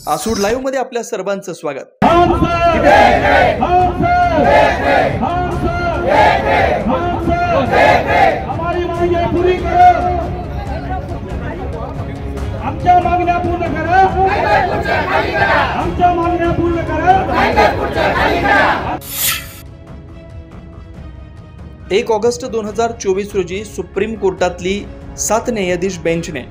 आसूड live मध्ये आपल्या सर्वांचं स्वागत। हमारी मांगे पूरी करो, आमच्या मागण्या पूर्ण करा, आमच्या मागण्या पूर्ण करा। 1 ऑगस्ट 2024 रोजी सुप्रीम कोर्टातली 7 न्यायाधीश बेंचने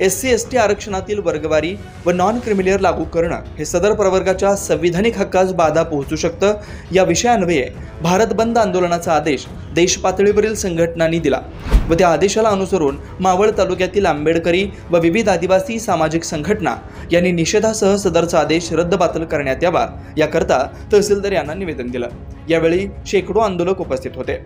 SC/ST आरक्षणातील वर्गवारी व नॉन क्रिमिलियर लागू करणं हे सदर प्रवर्गाच्या संविधानिक हक्कास बाधा पोहोचू शकतं या विषयान्वये भारत बंद आंदोलनाचा आदेश देशपातळीवरील संघटनांनी दिला व त्या आदेशाला अनुसरून मावळ तालुक्यातील आंबेडकरी व विविध आदिवासी सामाजिक संघटना यांनी निषेधासह सदरचा आदेश रद्दबातल करण्यात यावा याकरता तहसीलदार यांना निवेदन दिलं। यावेळी शेकडो आंदोलक उपस्थित होते।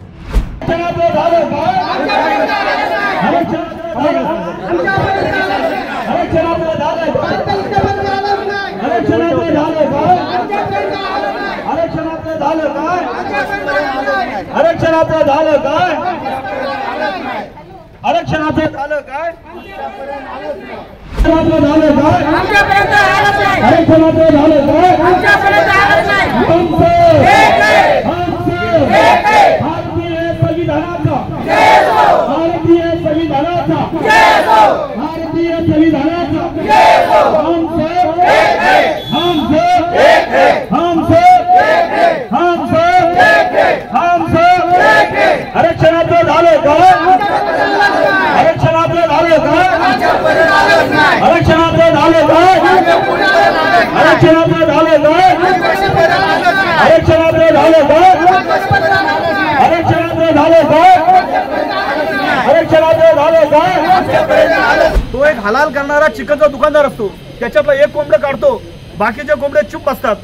तो एक हलाल करणारा चिकनचा दुकानदार असतो, त्याच्यातला एक कोंबडं काढतो, बाकीचे कोंबडे चुप असतात।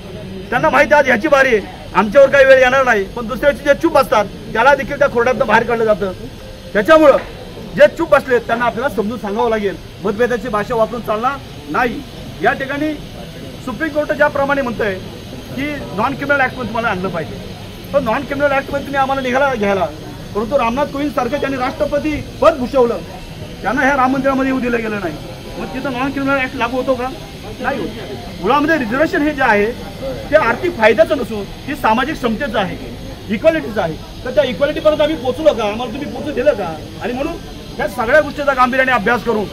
त्यांना माहिती आज ह्याची बारी आहे, आमच्यावर काही वेळ येणार नाही, पण दुसऱ्याची जे चुप असतात त्याला देखील त्या खोड्यातून बाहेर काढलं जातं। त्याच्यामुळं जे चुप असले त्यांना आपल्याला समजून सांगावं लागेल, मतभेदाची भाषा वापरून चालणार नाही। या ठिकाणी सुप्रीम कोर्ट ज्याप्रमाणे म्हणतंय की नॉन क्रिमिनल ऍक्ट मध्ये तुम्हाला आणलं पाहिजे, पण नॉन क्रिमिनल ऍक्ट मध्ये तुम्ही आम्हाला निघाला घ्यायला, परंतु रामनाथ कोविंद सारखं त्यांनी राष्ट्रपती पद भूषवलं, त्यांना ह्या राम मंदिरामध्ये येऊ दिलं गेलं नाही, मग तिथं नॉन क्रिमिनल ऍक्ट लागू होतो का? नाही होत। मुळामध्ये रिझर्वेशन हे जे आहे ते आर्थिक फायद्याचं नसून ते सामाजिक समतेचं आहे, इक्वालिटीचं आहे। तर त्या इक्वालिटीपर्यंत आम्ही पोहोचलो का? आम्हाला तुम्ही पोहोचू दिलं का? आणि म्हणून या सगळ्या गोष्टीचा गांभीर्याने अभ्यास करून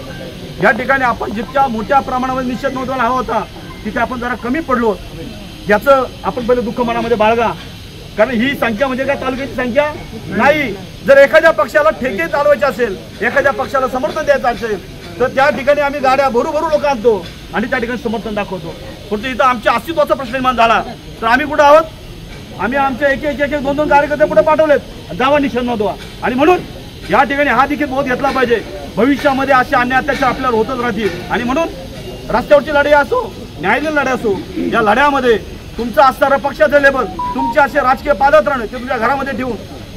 या ठिकाणी आपण जितक्या मोठ्या प्रमाणामध्ये निषेध नोंदवायला हवा होता तिथे आपण जरा कमी पडलो, याचं आपण पहिले दुःख मनामध्ये बाळगा। कारण ही संख्या म्हणजे काय तालुक्याची संख्या नाही। जर एखाद्या पक्षाला ठेके चालवायचे असेल, एखाद्या पक्षाला समर्थन द्यायचं असेल तर त्या ठिकाणी आम्ही गाड्या भरू लोक आणतो आणि त्या ठिकाणी समर्थन दाखवतो। परंतु इथं आमच्या अस्तित्वाचा प्रश्न निर्माण झाला तर आम्ही कुठं आहोत? आम्ही आमच्या एक दोन कार्यकर्ते पुढे पाठवलेत, जावा निषेध नोंदवा। आणि म्हणून या ठिकाणी हा देखील बोध घेतला पाहिजे, भविष्यामध्ये असे अन्याय अत्याचार आपल्याला होतच राहतील। आणि म्हणून रस्त्यावरची लढाई असो, न्यायालयीन लढाई असो, या लढ्यामध्ये तुमचं असणारं पक्षाचं लेबल, तुमचे असे राजकीय पादत्राण ते तुमच्या घरामध्ये ठेवून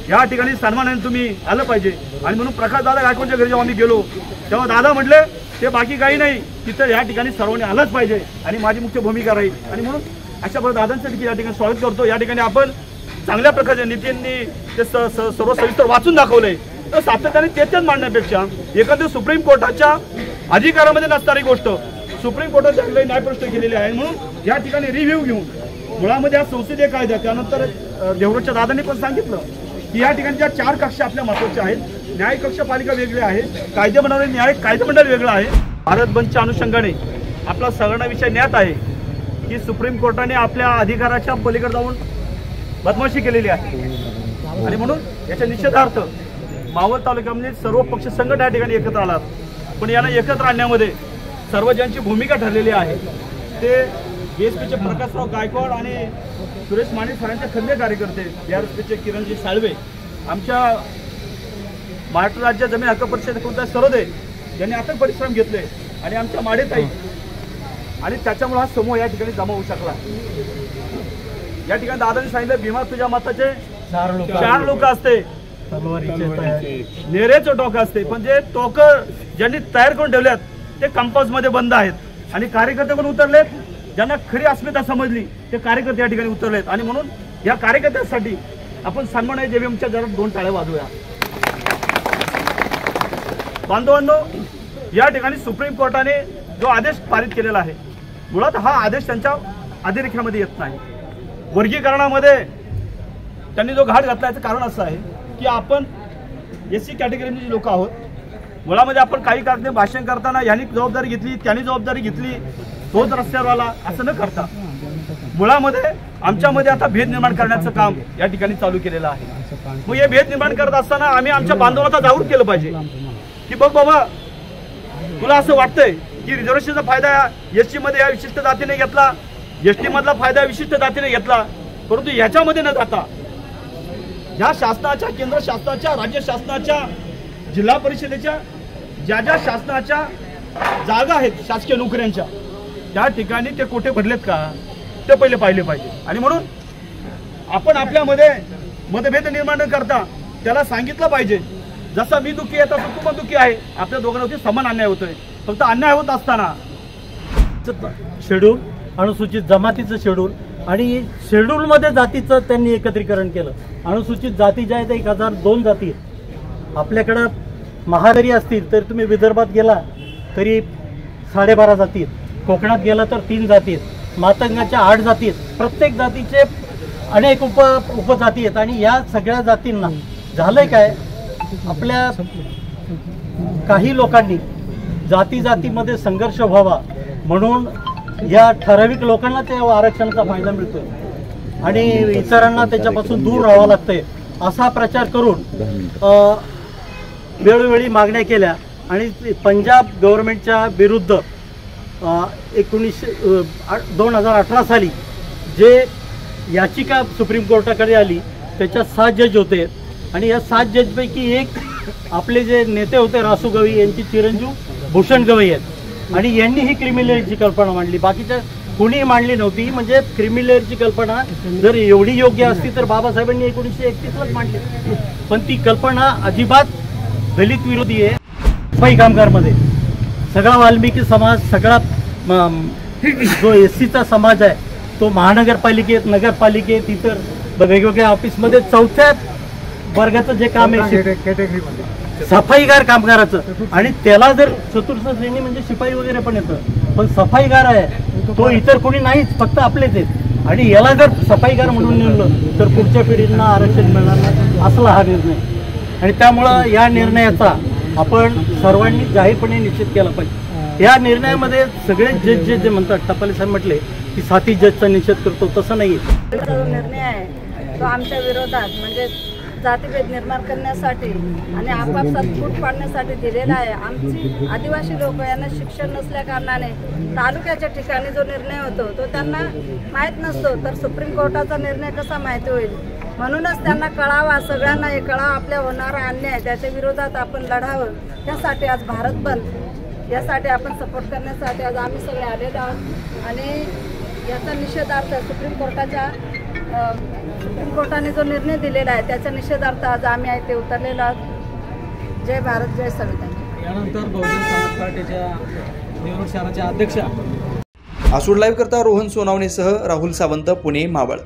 या ठिकाणी सन्मानाने तुम्ही आलं पाहिजे। आणि म्हणून प्रकाश दादा गायकवाडच्या घरी जेव्हा आम्ही गेलो तेव्हा दादा म्हटले ते बाकी काही नाही, तिथं या ठिकाणी सर्वांनी आलंच पाहिजे आणि माझी मुख्य भूमिका राहील। आणि म्हणून अशा प्रकारे दादांचं देखील या ठिकाणी स्वागत करतो। या ठिकाणी आपण चांगल्या प्रकारच्या नीतींनी ते सर्व सविस्तर वाचून दाखवलंय, तर सातत्याने तेच मांडण्यापेक्षा एखाद्या सुप्रीम कोर्टाच्या अधिकारामध्ये नसणारी गोष्ट सुप्रीम कोर्टाने न्यायप्रविष्ट केलेली आहे। म्हणून या ठिकाणी रिव्ह्यू घेऊन मुळामध्ये हा संसदीय कायदा, त्यानंतर देवरोजच्या दादांनी पण सांगितलं की या ठिकाणी ज्या 4 कक्ष आपल्या महत्त्वाच्या आहेत, न्याय कक्ष पालिका वेगळे आहे, कायदे बनवणारे न्याय कायदेमंडळ वेगळं आहे। भारत बंदच्या अनुषंगाने आपला सगळा विषय ज्ञात आहे की सुप्रीम कोर्टाने आपल्या अधिकाराच्या पलीकडे जाऊन बदमाशी केलेली आहे। आणि म्हणून याच्या निषेधार्थ मावळ तालुक्यामध्ये सर्व पक्ष संघटना या ठिकाणी एकत्र आलात, पण यांना एकत्र आणण्यामध्ये सर्व ज्यांची भूमिका ठरलेली आहे ते BSPचे प्रकाशराव गायकवाड आणि सुरेश माने सरांचे खंदे कार्यकर्ते, BRSPचे किरणजी साळवे, आमच्या महाराष्ट्र राज्य जमीन हक्क परिषद कोणता सरोदे यांनी अथक परिश्रम घेतले आणि आमच्या माडेताई, आणि त्याच्यामुळे हा समूह या ठिकाणी जमा होऊ शकला। या ठिकाणी दादांनी सांगितलं भीमा तुझ्या मताचे 4 लोक असते, नेरेचं टोक असते, पण जे टोक ज्यांनी तयार करून ठेवल्यात ते कंपास मध्ये बंद आहेत आणि कार्यकर्ते पण उतरलेत, ज्यांना खरी अस्मिता समजली ते कार्यकर्ते या ठिकाणी उतरलेत। आणि म्हणून या कार्यकर्त्यांसाठी आपण सन्माननीय जेवीएमच्या जरा 2 टाळ्या वाजवूया। बांधवांनो, या ठिकाणी सुप्रीम कोर्टाने जो आदेश पारित केलेला आहे मुळात हा आदेश त्यांच्या अधिरेख्यामध्ये येत नाही. वर्गीकरणामध्ये त्यांनी जो घाट घातला याचं कारण असं आहे की आपण SC कॅटेगरीचे लोक आहोत. मुळामध्ये आपण काही कारणे भाषण करताना यांनी जबाबदारी घेतली, त्यांनी जबाबदारी घेतली, तोच रस्त्यावर आला असं न करता मुळामध्ये आमच्यामध्ये आता भेद निर्माण करण्याचं काम या ठिकाणी चालू केलेलं आहे. मग हे भेद निर्माण करत असताना आम्ही आमच्या बांधवांना जागरूक केलं पाहिजे की बघ बाबा, तुला असं वाटतंय की रिझर्वेशनचा फायदा SC मध्ये या विशिष्ट जातीने घेतला, ST मधला फायदा विशिष्ट जातीने घेतला, परंतु याच्यामध्ये न जाता ज्या शासनाच्या, केंद्र शासनाच्या, राज्य शासनाच्या, जिल्हा परिषदेच्या ज्या शासनाच्या जागा आहेत शासकीय नोकऱ्यांच्या, त्या ठिकाणी ते कोठे भरलेत का ते पहिले पाहिले पाहिजे. आणि म्हणून आपण आपल्यामध्ये मतभेद निर्माण न करता त्याला सांगितलं पाहिजे, जसा मी दुःखी आहे तसं तू पण दुःखी आहे, आपल्या दोघांवरती समान अन्याय होतोय. फक्त अन्याय होत असताना शेड्यूल, अनुसूचित जमातीचं शेड्यूल आणि शेड्यूलमध्ये जातीचं त्यांनी एकत्रीकरण केलं. अनुसूचित जाती ज्या आहेत 1002 जाती आहेत आपल्याकडं. महाराष्ट्री असतील तर तुम्ही विदर्भात गेला तरी 12.5 जाती आहेत, कोकणात गेला तर 3 जाती आहेत, मातंगाच्या 8 जाती आहेत. प्रत्येक जातीचे अनेक उपजाती आहेत. आणि या सगळ्या जातींना झालंय काय, आपल्या काही लोकांनी जातीमध्ये संघर्ष व्हावा म्हणून या ठराविक लोकांना त्या आरक्षणाचा फायदा मिळतोय आणि इतरांना त्याच्यापासून दूर राहावं लागतंय असा प्रचार करून वेळोवेळी मागण्या केल्या. आणि पंजाब गव्हर्नमेंटच्या विरुद्ध 2018 साली जे याचिका सुप्रीम कोर्टाकडे आली त्याच्यात 7 जज होते आणि या 7 जजपैकी एक आपले जे नेते होते रासू गवई यांची चिरंजीव भूषण गवई आहेत. आणि यांनी ही क्रिमिलेअरची कल्पना मांडली, बाकीच्या कोणीही मांडली नव्हती. म्हणजे क्रिमिलेअरची कल्पना जर एवढी योग्य असती तर बाबासाहेबांनी 1931लाच मांडली, पण ती कल्पना अजिबात दलित विरोधी आहे. सफाई कामगारमध्ये सगळा वाल्मिकी समाज, सगळा जो SCचा समाज आहे तो महानगरपालिकेत, नगरपालिकेत, इतर वेगवेगळ्या ऑफिसमध्ये 4थ्या वर्गाचं जे काम आहे सफाईगार कामगाराचं, आणि त्याला जर चतुर्थ श्रेणी म्हणजे शिपाई वगैरे पण येतं, पण सफाईगार आहे तो इतर कोणी नाहीच, फक्त आपलेच आहेत. आणि याला जर सफाईगार म्हणून निवडलं तर पुढच्या पिढींना आरक्षण मिळणार नाही, असला हा निर्णय. आणि त्यामुळं या निर्णयाचा आपण सर्वांनी जाहीरपणे निषेध केला पाहिजे. या निर्णयामध्ये सगळे जज जे म्हणतात, टपाले साहेब म्हटले की 7 जजचा निषेध करतो, तसं नाही. निर्णय आहे तो आमच्या विरोधात म्हणजे जातीभेद निर्माण करण्यासाठी आणि आपापसात फूट पाडण्यासाठी दिलेला आहे. आमची आदिवासी लोक यांना शिक्षण नसल्या कारणाने तालुक्याच्या ठिकाणी जो निर्णय होतो तो त्यांना माहीत नसतो, तर सुप्रीम कोर्टाचा निर्णय कसा माहिती होईल. म्हणूनच त्यांना कळावा, सगळ्यांना हे कळावं आपल्या होणारा अन्याय, त्याच्या विरोधात आपण लढावं. त्यासाठी आज भारत बंद, यासाठी आपण सपोर्ट करण्यासाठी आज आम्ही सगळे आलेलो आहोत. आणि याचा निषेधार्थ सुप्रीम कोर्टाने जो निर्णय दिलेला आहे त्याच्या निषेधार्थ आज आम्ही आहे ते उतरलेलो आहोत. जय भारत, जय संविधान. यानंतर बहुजन समाज पार्टीच्या निवडणूक शहराच्या अध्यक्षा आसूड लाईव्ह करता रोहन सोनावणेसह राहुल सावंत, पुणे, मावळ.